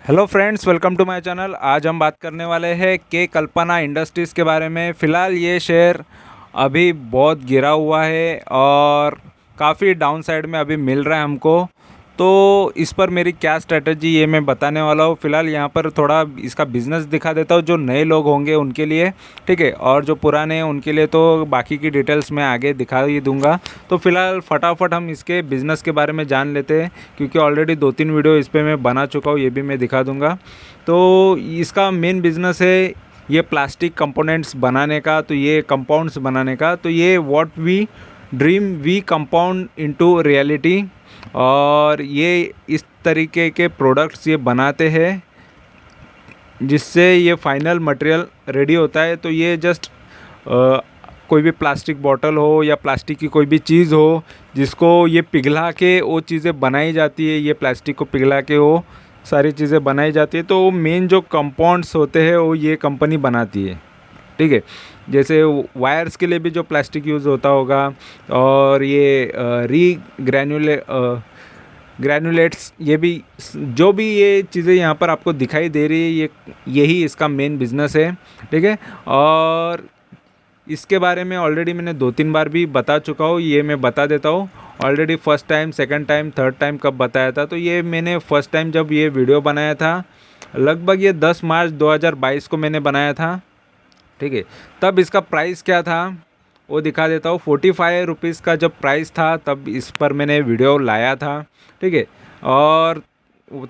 Hello friends, welcome to my channel. आज हम बात करने वाले हैं के कल्पना इंडस्ट्रीज़ के बारे में। फ़िलहाल ये शेयर अभी बहुत गिरा हुआ है और काफ़ी डाउन साइड में अभी मिल रहा है हमको। तो इस पर मेरी क्या स्ट्रेटजी ये मैं बताने वाला हूँ। फ़िलहाल यहाँ पर थोड़ा इसका बिज़नेस दिखा देता हूँ जो नए लोग होंगे उनके लिए, ठीक है, और जो पुराने हैं उनके लिए तो बाकी की डिटेल्स मैं आगे दिखा ही दूँगा। तो फ़िलहाल फटाफट हम इसके बिज़नेस के बारे में जान लेते हैं, क्योंकि ऑलरेडी 2-3 वीडियो इस पर मैं बना चुका हूँ, ये भी मैं दिखा दूँगा। तो इसका मेन बिज़नेस है ये प्लास्टिक कंपोनेंट्स बनाने का, तो ये कंपाउंड्स बनाने का। तो ये what we dream we compound into reality, और ये इस तरीके के प्रोडक्ट्स ये बनाते हैं जिससे ये फाइनल मटेरियल रेडी होता है। तो ये जस्ट कोई भी प्लास्टिक बॉटल हो या प्लास्टिक की कोई भी चीज़ हो जिसको ये पिघला के वो चीज़ें बनाई जाती है, ये प्लास्टिक को पिघला के वो सारी चीज़ें बनाई जाती है। तो मेन जो कंपाउंड्स होते हैं वो ये कंपनी बनाती है, ठीक है। जैसे वायर्स के लिए भी जो प्लास्टिक यूज़ होता होगा, और ये ग्रैनुलेट्स, ये भी जो भी ये चीज़ें यहाँ पर आपको दिखाई दे रही है, यही इसका मेन बिज़नेस है, ठीक है। और इसके बारे में ऑलरेडी मैंने 2-3 बार भी बता चुका हूँ, ये मैं बता देता हूँ। Already first time, second time, third time कब बताया था। तो ये मैंने फर्स्ट टाइम जब ये वीडियो बनाया था, लगभग ये 10 मार्च 2022 को मैंने बनाया था, ठीक है। तब इसका प्राइस क्या था वो दिखा देता हूँ। 45 रुपीज़ का जब प्राइस था तब इस पर मैंने वीडियो लाया था, ठीक है। और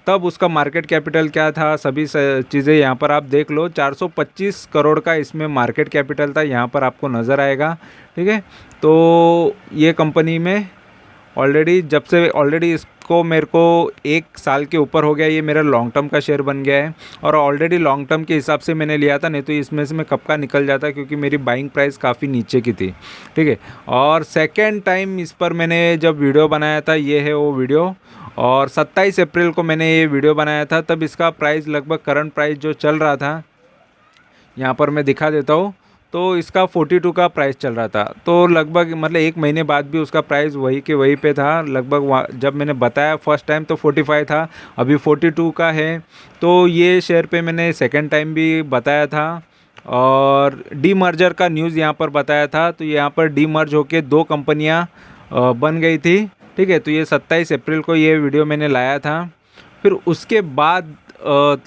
तब उसका मार्केट कैपिटल क्या था, सभी चीज़ें यहाँ पर आप देख लो। 425 करोड़ का इसमें मार्केट कैपिटल था, यहाँ पर आपको नज़र आएगा, ठीक है। तो ये कंपनी में ऑलरेडी इसको मेरे को 1 साल के ऊपर हो गया, ये मेरा लॉन्ग टर्म का शेयर बन गया है। और ऑलरेडी लॉन्ग टर्म के हिसाब से मैंने लिया था, नहीं तो इसमें से मैं कब का निकल जाता, क्योंकि मेरी बाइंग प्राइस काफ़ी नीचे की थी, ठीक है। और सेकेंड टाइम इस पर मैंने जब वीडियो बनाया था, ये है वो वीडियो, और 27 अप्रैल को मैंने ये वीडियो बनाया था। तब इसका प्राइस लगभग करंट प्राइस जो चल रहा था, यहाँ पर मैं दिखा देता हूँ। तो इसका 42 का प्राइस चल रहा था। तो लगभग मतलब 1 महीने बाद भी उसका प्राइस वही के वही पे था लगभग। जब मैंने बताया फर्स्ट टाइम तो 45 था, अभी 42 का है। तो ये शेयर पे मैंने सेकंड टाइम भी बताया था, और डी मर्जर का न्यूज़ यहाँ पर बताया था। तो यहाँ पर डी मर्ज होके 2 कंपनियाँ बन गई थी, ठीक है। तो ये 27 अप्रैल को ये वीडियो मैंने लाया था। फिर उसके बाद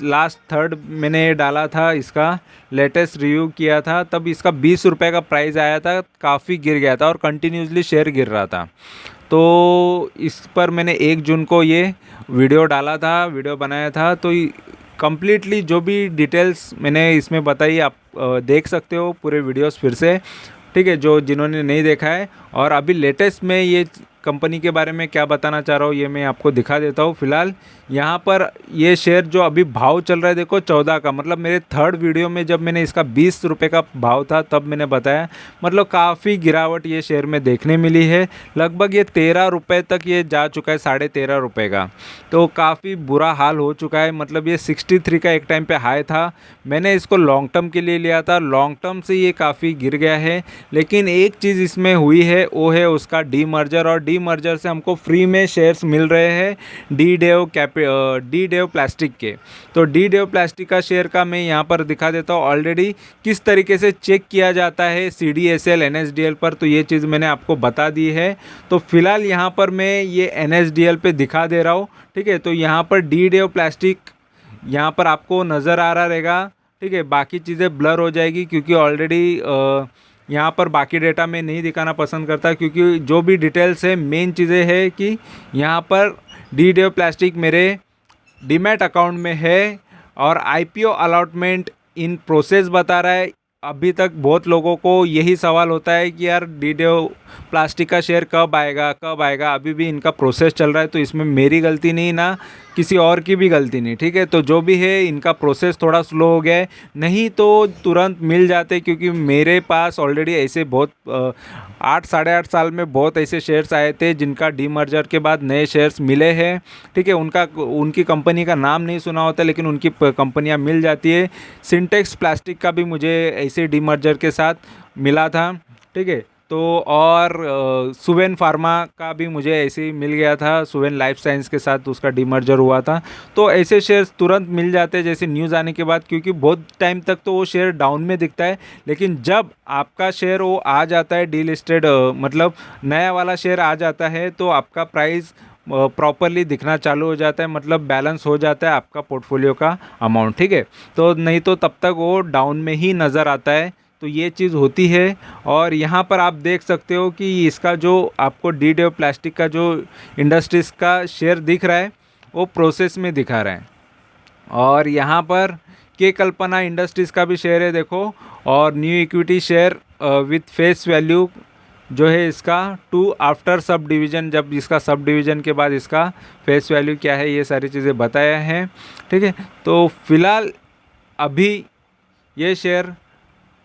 लास्ट थर्ड मैंने डाला था, इसका लेटेस्ट रिव्यू किया था। तब इसका 20 रुपये का प्राइस आया था, काफ़ी गिर गया था और कंटिन्यूसली शेयर गिर रहा था। तो इस पर मैंने 1 जून को ये वीडियो डाला था, वीडियो बनाया था। तो कंप्लीटली जो भी डिटेल्स मैंने इसमें बताई आप देख सकते हो पूरे वीडियोस फिर से, ठीक है, जो जिन्होंने नहीं देखा है। और अभी लेटेस्ट में ये कंपनी के बारे में क्या बताना चाह रहा हूँ ये मैं आपको दिखा देता हूँ। फ़िलहाल यहाँ पर ये शेयर जो अभी भाव चल रहा है, देखो 14 का, मतलब मेरे थर्ड वीडियो में जब मैंने इसका 20 रुपये का भाव था तब मैंने बताया, मतलब काफ़ी गिरावट ये शेयर में देखने मिली है। लगभग ये 13 रुपये तक ये जा चुका है, 13.5 रुपये का। तो काफ़ी बुरा हाल हो चुका है। मतलब ये 63 का एक टाइम पे हाई था, मैंने इसको लॉन्ग टर्म के लिए लिया था, लॉन्ग टर्म से ये काफ़ी गिर गया है। लेकिन एक चीज़ इसमें हुई है, वो है उसका डी मर्जर, और डी मर्जर से हमको फ्री में शेयर्स मिल रहे हैं डी डेव प्लास्टिक के। तो डी डेव प्लास्टिक का शेयर का मैं यहाँ पर दिखा देता हूँ ऑलरेडी किस तरीके से चेक किया जाता है CDSL NSDL पर। तो ये चीज़ मैंने आपको बता दी है। तो फिलहाल यहाँ पर मैं ये NSDL पे दिखा दे रहा हूँ, ठीक है। तो यहाँ पर डी डेव प्लास्टिक यहाँ पर आपको नज़र आ रहा रहेगा, ठीक है। बाकी चीज़ें ब्लर हो जाएगी क्योंकि ऑलरेडी यहाँ पर बाकी डेटा मैं नहीं दिखाना पसंद करता, क्योंकि जो भी डिटेल्स है मेन चीज़ें है कि यहाँ पर डी डेव प्लास्टिक मेरे डीमैट अकाउंट में है, और IPO अलॉटमेंट इन प्रोसेस बता रहा है। अभी तक बहुत लोगों को यही सवाल होता है कि यार डी डेव प्लास्टिक का शेयर कब आएगा। अभी भी इनका प्रोसेस चल रहा है, तो इसमें मेरी गलती नहीं ना किसी और की भी गलती नहीं, ठीक है। तो जो भी है इनका प्रोसेस थोड़ा स्लो हो गया है, नहीं तो तुरंत मिल जाते, क्योंकि मेरे पास ऑलरेडी ऐसे बहुत 8-8.5 साल में बहुत ऐसे शेयर्स आए थे जिनका डीमर्जर के बाद नए शेयर्स मिले हैं, ठीक है। उनकी कंपनी का नाम नहीं सुना होता, लेकिन उनकी कंपनियां मिल जाती है। सिंटेक्स प्लास्टिक का भी मुझे ऐसे डीमर्जर के साथ मिला था, ठीक है। तो और सुवेन फार्मा का भी मुझे ऐसे ही मिल गया था, सुवेन लाइफ साइंस के साथ उसका डीमर्जर हुआ था। तो ऐसे शेयर्स तुरंत मिल जाते हैं जैसे न्यूज़ आने के बाद, क्योंकि बहुत टाइम तक तो वो शेयर डाउन में दिखता है, लेकिन जब आपका शेयर वो आ जाता है डीलिस्टेड, मतलब नया वाला शेयर आ जाता है, तो आपका प्राइस प्रॉपरली दिखना चालू हो जाता है, मतलब बैलेंस हो जाता है आपका पोर्टफोलियो का अमाउंट, ठीक है। तो नहीं तो तब तक वो डाउन में ही नज़र आता है। तो ये चीज़ होती है। और यहाँ पर आप देख सकते हो कि इसका जो आपको डीडेव प्लास्टिक का जो इंडस्ट्रीज़ का शेयर दिख रहा है वो प्रोसेस में दिखा रहा है। और यहाँ पर के कल्पना इंडस्ट्रीज़ का भी शेयर है देखो, और new equity share with face value जो है इसका 2 आफ्टर सब डिवीज़न, जब इसका सब डिवीज़न के बाद इसका फेस वैल्यू क्या है, ये सारी चीज़ें बताया है, ठीक है। तो फिलहाल अभी ये शेयर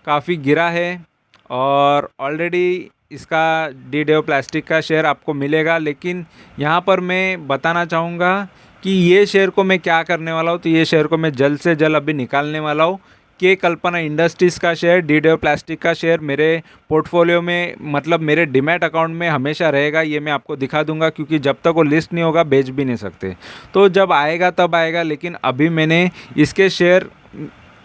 काफ़ी गिरा है और ऑलरेडी इसका डीडेव प्लास्टिक का शेयर आपको मिलेगा, लेकिन यहाँ पर मैं बताना चाहूँगा कि ये शेयर को मैं क्या करने वाला हूँ। तो ये शेयर को मैं जल्द से जल्द अभी निकालने वाला हूँ। के कल्पना इंडस्ट्रीज़ का शेयर, डीडेव प्लास्टिक का शेयर मेरे पोर्टफोलियो में, मतलब मेरे डीमैट अकाउंट में हमेशा रहेगा। ये मैं आपको दिखा दूंगा, क्योंकि जब तक वो लिस्ट नहीं होगा बेच भी नहीं सकते। तो जब आएगा तब आएगा, लेकिन अभी मैंने इसके शेयर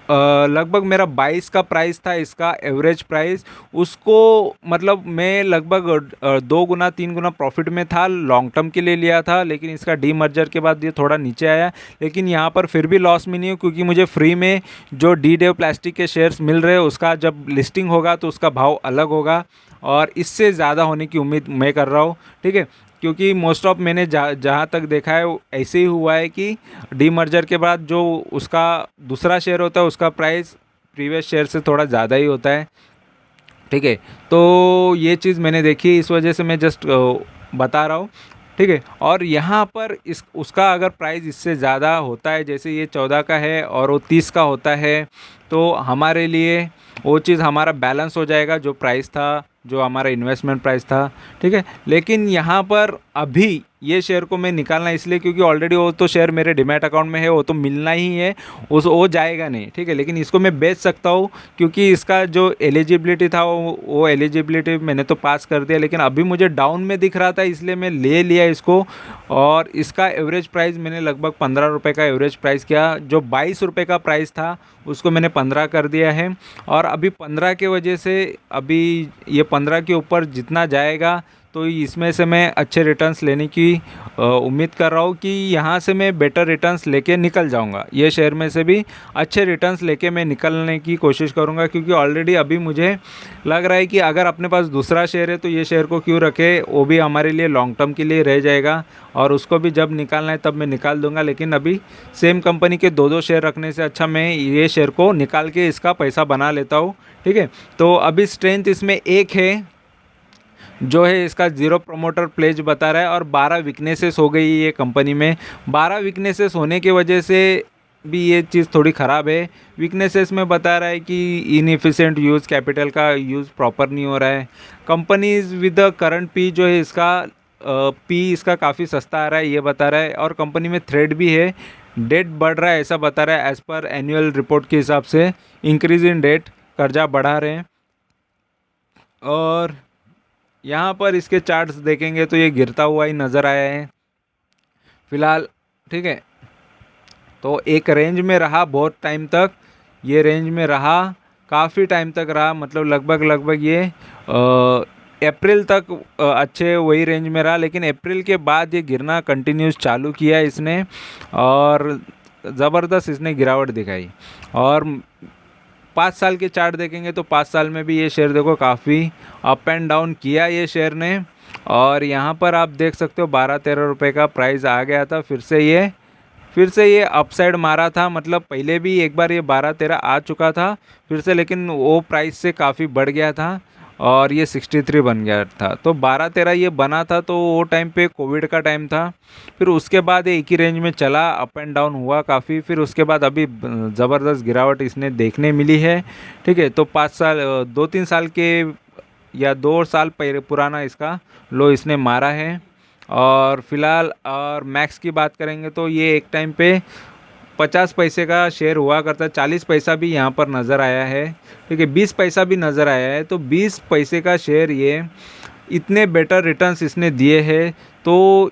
लगभग मेरा 22 का प्राइस था, इसका एवरेज प्राइस, उसको मतलब मैं लगभग 2 गुना 3 गुना प्रॉफिट में था, लॉन्ग टर्म के लिए लिया था। लेकिन इसका डीमर्जर के बाद ये थोड़ा नीचे आया, लेकिन यहाँ पर फिर भी लॉस में नहीं हूँ, क्योंकि मुझे फ्री में जो डीडेव प्लास्टिक के शेयर्स मिल रहे हैं उसका जब लिस्टिंग होगा तो उसका भाव अलग होगा, और इससे ज़्यादा होने की उम्मीद मैं कर रहा हूँ, ठीक है। क्योंकि मोस्ट ऑफ मैंने जहाँ तक देखा है ऐसे ही हुआ है कि डीमर्जर के बाद जो उसका दूसरा शेयर होता है उसका प्राइस प्रीवियस शेयर से थोड़ा ज़्यादा ही होता है, ठीक है। तो ये चीज़ मैंने देखी, इस वजह से मैं जस्ट बता रहा हूँ, ठीक है। और यहाँ पर इस उसका अगर प्राइस इससे ज़्यादा होता है, जैसे ये 14 का है और वो 30 का होता है, तो हमारे लिए वो चीज़ हमारा बैलेंस हो जाएगा, जो प्राइस था, जो हमारा इन्वेस्टमेंट प्राइस था, ठीक है। लेकिन यहाँ पर अभी ये शेयर को मैं निकालना इसलिए क्योंकि ऑलरेडी वो तो शेयर मेरे डीमैट अकाउंट में है, वो तो मिलना ही है, उस वो जाएगा नहीं, ठीक है। लेकिन इसको मैं बेच सकता हूँ, क्योंकि इसका जो एलिजिबिलिटी था वो एलिजिबिलिटी मैंने तो पास कर दिया, लेकिन अभी मुझे डाउन में दिख रहा था, इसलिए मैं ले लिया इसको। और इसका एवरेज प्राइस मैंने लगभग 15 रुपये का एवरेज प्राइस किया, जो 22 रुपये का प्राइस था उसको मैंने 15 कर दिया है। और अभी 15 के वजह से अभी ये 15 के ऊपर जितना जाएगा तो इसमें से मैं अच्छे रिटर्न्स लेने की उम्मीद कर रहा हूँ कि यहाँ से मैं बेटर रिटर्न्स लेके निकल जाऊँगा। ये शेयर में से भी अच्छे रिटर्न्स लेके मैं निकलने की कोशिश करूँगा, क्योंकि ऑलरेडी अभी मुझे लग रहा है कि अगर अपने पास दूसरा शेयर है तो ये शेयर को क्यों रखे, वो भी हमारे लिए लॉन्ग टर्म के लिए रह जाएगा, और उसको भी जब निकालना है तब मैं निकाल दूँगा। लेकिन अभी सेम कंपनी के 2-2 शेयर रखने से अच्छा मैं ये शेयर को निकाल के इसका पैसा बना लेता हूँ, ठीक है। तो अभी स्ट्रेंथ इसमें एक है जो है इसका 0 प्रमोटर प्लेज बता रहा है, और 12 वीकनेसेस हो गई ये कंपनी में। 12 वीकनेसेस होने की वजह से भी ये चीज़ थोड़ी ख़राब है। वीकनेसेस में बता रहा है कि इनएफिशिएंट यूज़, कैपिटल का यूज़ प्रॉपर नहीं हो रहा है। Companies with the current P जो है इसका पी इसका काफ़ी सस्ता आ रहा है, ये बता रहा है। और कंपनी में थ्रेड भी है, डेट बढ़ रहा है ऐसा बता रहा है, एज़ पर एनुअल रिपोर्ट के हिसाब से इंक्रीज इन डेट, कर्जा बढ़ा रहे हैं। और यहाँ पर इसके चार्ट्स देखेंगे तो ये गिरता हुआ ही नज़र आया है फ़िलहाल, ठीक है। तो एक रेंज में रहा बहुत टाइम तक, ये रेंज में रहा, काफ़ी टाइम तक रहा, मतलब लगभग ये अप्रैल तक अच्छे वही रेंज में रहा। लेकिन अप्रैल के बाद ये गिरना कंटिन्यूस चालू किया इसने, और ज़बरदस्त इसने गिरावट दिखाई। और 5 साल के चार्ट देखेंगे तो 5 साल में भी ये शेयर देखो काफ़ी अप एंड डाउन किया ये शेयर ने। और यहाँ पर आप देख सकते हो 12-13 रुपये का प्राइस आ गया था, फिर से ये अपसाइड मारा था, मतलब पहले भी एक बार ये 12-13 आ चुका था फिर से, लेकिन वो प्राइस से काफ़ी बढ़ गया था और ये 63 बन गया था। तो 12-13 ये बना था, तो वो टाइम पे कोविड का टाइम था। फिर उसके बाद ये एक ही रेंज में चला, अप एंड डाउन हुआ काफ़ी, फिर उसके बाद अभी ज़बरदस्त गिरावट इसने देखने मिली है, ठीक है। तो 5 साल 2-3 साल के या 2 साल पुराना इसका लो इसने मारा है। और फिलहाल और मैक्स की बात करेंगे तो ये एक टाइम पे 50 पैसे का शेयर हुआ करता है, 40 पैसा भी यहाँ पर नज़र आया है, ठीक है, 20 पैसा भी नज़र आया है। तो 20 पैसे का शेयर ये इतने बेटर रिटर्न्स इसने दिए हैं। तो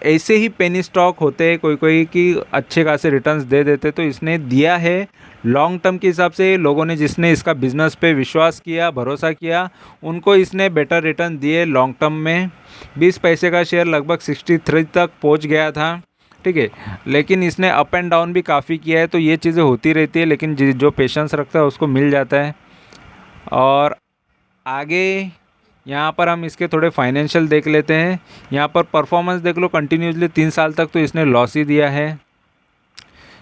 ऐसे ही पेनी स्टॉक होते हैं कोई कोई कि अच्छे खासे रिटर्न्स दे देते, तो इसने दिया है लॉन्ग टर्म के हिसाब से। लोगों ने जिसने इसका बिज़नेस पे विश्वास किया, भरोसा किया, उनको इसने बेटर रिटर्न दिए लॉन्ग टर्म में। 20 पैसे का शेयर लगभग 63 तक पहुंच गया था, ठीक है, लेकिन इसने अप एंड डाउन भी काफ़ी किया है। तो ये चीज़ें होती रहती है, लेकिन जो पेशेंस रखता है उसको मिल जाता है। और आगे यहाँ पर हम इसके थोड़े फाइनेंशियल देख लेते हैं। यहाँ पर परफॉर्मेंस देख लो, कंटिन्यूसली 3 साल तक तो इसने लॉस ही दिया है।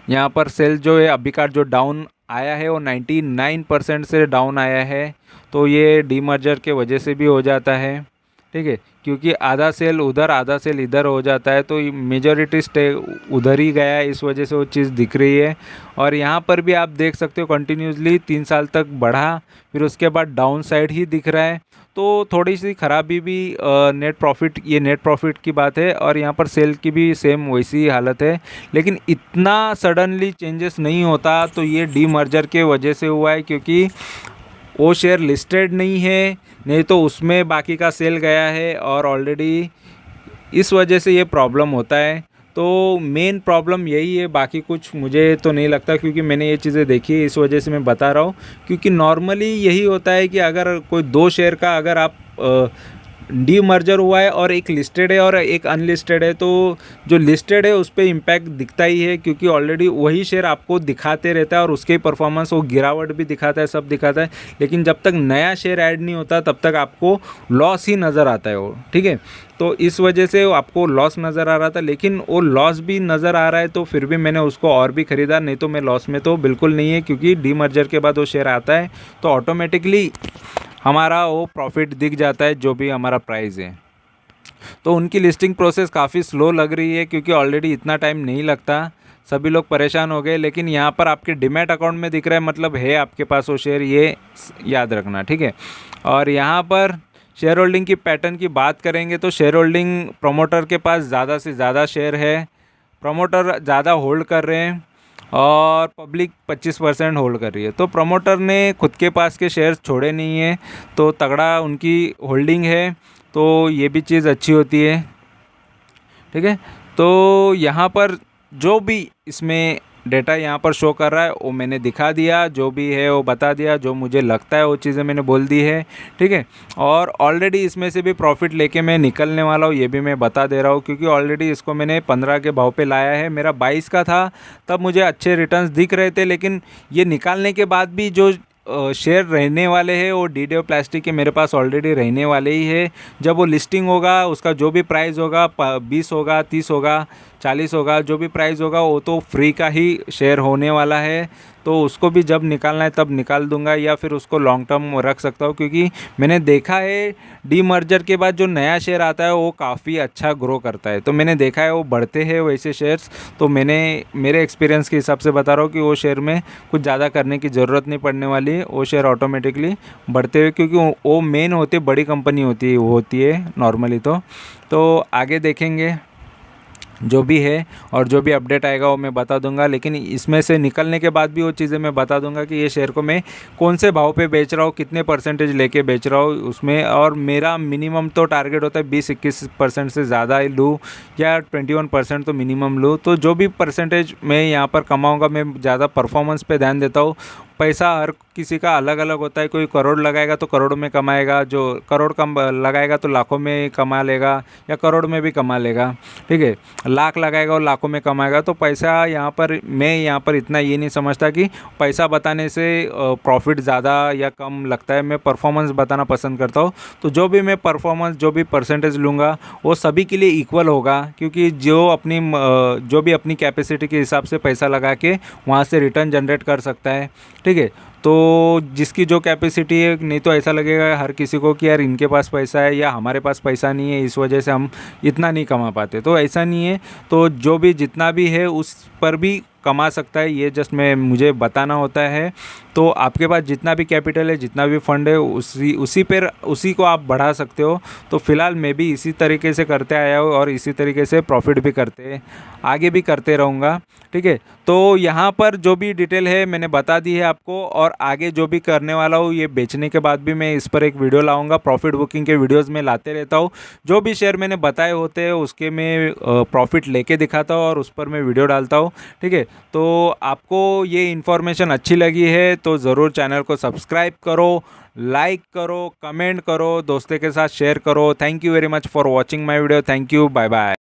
यहाँ पर सेल जो है अभी का जो डाउन आया है वो 99% से डाउन आया है। तो ये डीमर्जर के वजह से भी हो जाता है, ठीक है, क्योंकि आधा सेल उधर आधा सेल इधर हो जाता है, तो मेजॉरिटी स्टे उधर ही गया है, इस वजह से वो चीज़ दिख रही है। और यहाँ पर भी आप देख सकते हो कंटिन्यूसली 3 साल तक बढ़ा, फिर उसके बाद डाउन साइड ही दिख रहा है। तो थोड़ी सी खराबी भी नेट प्रॉफिट, ये नेट प्रॉफिट की बात है। और यहाँ पर सेल की भी सेम वैसी ही हालत है, लेकिन इतना सडनली चेंजेस नहीं होता। तो ये डीमर्जर के वजह से हुआ है, क्योंकि वो शेयर लिस्टेड नहीं है, नहीं तो उसमें बाकी का सेल गया है और ऑलरेडी इस वजह से ये प्रॉब्लम होता है। तो मेन प्रॉब्लम यही है, बाकी कुछ मुझे तो नहीं लगता, क्योंकि मैंने ये चीज़ें देखी है, इस वजह से मैं बता रहा हूँ। क्योंकि नॉर्मली यही होता है कि अगर कोई 2 शेयर का अगर आप डीमर्जर हुआ है और एक लिस्टेड है और एक अनलिस्टेड है, तो जो लिस्टेड है उस पर इम्पैक्ट दिखता ही है, क्योंकि ऑलरेडी वही शेयर आपको दिखाते रहता है और उसके परफॉर्मेंस वो गिरावट भी दिखाता है, सब दिखाता है। लेकिन जब तक नया शेयर ऐड नहीं होता तब तक आपको लॉस ही नज़र आता है वो, ठीक है। तो इस वजह से आपको लॉस नज़र आ रहा था, लेकिन वो लॉस भी नज़र आ रहा है तो फिर भी मैंने उसको और भी ख़रीदा, नहीं तो मैं लॉस में तो बिल्कुल नहीं है। क्योंकि डीमर्जर के बाद वो शेयर आता है तो ऑटोमेटिकली हमारा वो प्रॉफिट दिख जाता है, जो भी हमारा प्राइस है। तो उनकी लिस्टिंग प्रोसेस काफ़ी स्लो लग रही है, क्योंकि ऑलरेडी इतना टाइम नहीं लगता, सभी लोग परेशान हो गए। लेकिन यहाँ पर आपके डीमैट अकाउंट में दिख रहा है, मतलब है आपके पास वो शेयर, ये याद रखना, ठीक है। और यहाँ पर शेयर होल्डिंग की पैटर्न की बात करेंगे तो शेयर होल्डिंग प्रमोटर के पास ज़्यादा से ज़्यादा शेयर है, प्रमोटर ज़्यादा होल्ड कर रहे हैं और पब्लिक 25% होल्ड कर रही है। तो प्रमोटर ने खुद के पास के शेयर्स छोड़े नहीं हैं, तो तगड़ा उनकी होल्डिंग है, तो ये भी चीज़ अच्छी होती है, ठीक है। तो यहाँ पर जो भी इसमें डेटा यहाँ पर शो कर रहा है वो मैंने दिखा दिया, जो भी है वो बता दिया, जो मुझे लगता है वो चीज़ें मैंने बोल दी है, ठीक है। और ऑलरेडी इसमें से भी प्रॉफिट लेके मैं निकलने वाला हूँ, ये भी मैं बता दे रहा हूँ, क्योंकि ऑलरेडी इसको मैंने 15 के भाव पे लाया है। मेरा 22 का था, तब मुझे अच्छे रिटर्न्स दिख रहे थे, लेकिन ये निकालने के बाद भी जो शेयर रहने वाले हैं वो डीडीओ प्लास्टिक के मेरे पास ऑलरेडी रहने वाले ही है। जब वो लिस्टिंग होगा, उसका जो भी प्राइस होगा, 20 होगा, 30 होगा, 40 होगा, जो भी प्राइस होगा वो तो फ्री का ही शेयर होने वाला है। तो उसको भी जब निकालना है तब निकाल दूंगा, या फिर उसको लॉन्ग टर्म रख सकता हूँ, क्योंकि मैंने देखा है डीमर्जर के बाद जो नया शेयर आता है वो काफ़ी अच्छा ग्रो करता है। तो मैंने देखा है वो बढ़ते हैं वैसे शेयर्स। तो मैंने मेरे एक्सपीरियंस के हिसाब से बता रहा हूँ कि वो शेयर में कुछ ज़्यादा करने की ज़रूरत नहीं पड़ने वाली है, वो शेयर ऑटोमेटिकली बढ़ते हुए, क्योंकि वो मेन होती है, बड़ी कंपनी होती है नॉर्मली। तो आगे देखेंगे जो भी है, और जो भी अपडेट आएगा वो मैं बता दूंगा। लेकिन इसमें से निकलने के बाद भी वो चीज़ें मैं बता दूंगा कि ये शेयर को मैं कौन से भाव पे बेच रहा हूँ, कितने परसेंटेज लेके बेच रहा हूँ उसमें। और मेरा मिनिमम तो टारगेट होता है 20-21% से ज़्यादा ही लूँ, या 21% तो मिनिमम लूँ। तो जो भी परसेंटेज मैं यहाँ पर कमाऊँगा, मैं ज़्यादा परफॉर्मेंस पे ध्यान देता हूँ। पैसा हर किसी का अलग अलग होता है, कोई करोड़ लगाएगा तो करोड़ में कमाएगा, जो करोड़ कम लगाएगा तो लाखों में कमा लेगा, या करोड़ में भी कमा लेगा, ठीक है। लाख लगाएगा और लाखों में कमाएगा। तो पैसा यहाँ पर मैं यहाँ पर इतना ये नहीं समझता कि पैसा बताने से प्रॉफिट ज़्यादा या कम लगता है। मैं परफॉर्मेंस बताना पसंद करता हूँ। तो जो भी मैं परफॉर्मेंस, जो भी परसेंटेज लूँगा वो सभी के लिए इक्वल होगा, क्योंकि जो भी अपनी कैपेसिटी के हिसाब से पैसा लगा के वहाँ से रिटर्न जनरेट कर सकता है, ठीक है। तो जिसकी जो कैपेसिटी है, नहीं तो ऐसा लगेगा हर किसी को कि यार इनके पास पैसा है या हमारे पास पैसा नहीं है, इस वजह से हम इतना नहीं कमा पाते। तो ऐसा नहीं है। तो जो भी जितना भी है उस पर भी कमा सकता है, ये जस्ट मुझे बताना होता है। तो आपके पास जितना भी कैपिटल है, जितना भी फंड है, उसी को आप बढ़ा सकते हो। तो फिलहाल मैं भी इसी तरीके से करते आया हूँ और इसी तरीके से प्रॉफिट भी आगे भी करते रहूँगा। ठीक है, तो यहाँ पर जो भी डिटेल है मैंने बता दी है आपको, और आगे जो भी करने वाला हूँ ये बेचने के बाद भी मैं इस पर एक वीडियो लाऊंगा। प्रॉफिट बुकिंग के वीडियोस मैं लाते रहता हूँ। जो भी शेयर मैंने बताए होते हैं उसके मैं प्रॉफिट लेके दिखाता हूँ और उस पर मैं वीडियो डालता हूँ। ठीक है, तो आपको ये इन्फॉर्मेशन अच्छी लगी है तो ज़रूर चैनल को सब्सक्राइब करो, लाइक करो, कमेंट करो, दोस्तों के साथ शेयर करो। Thank you very much for watching my video. Thank you, bye bye.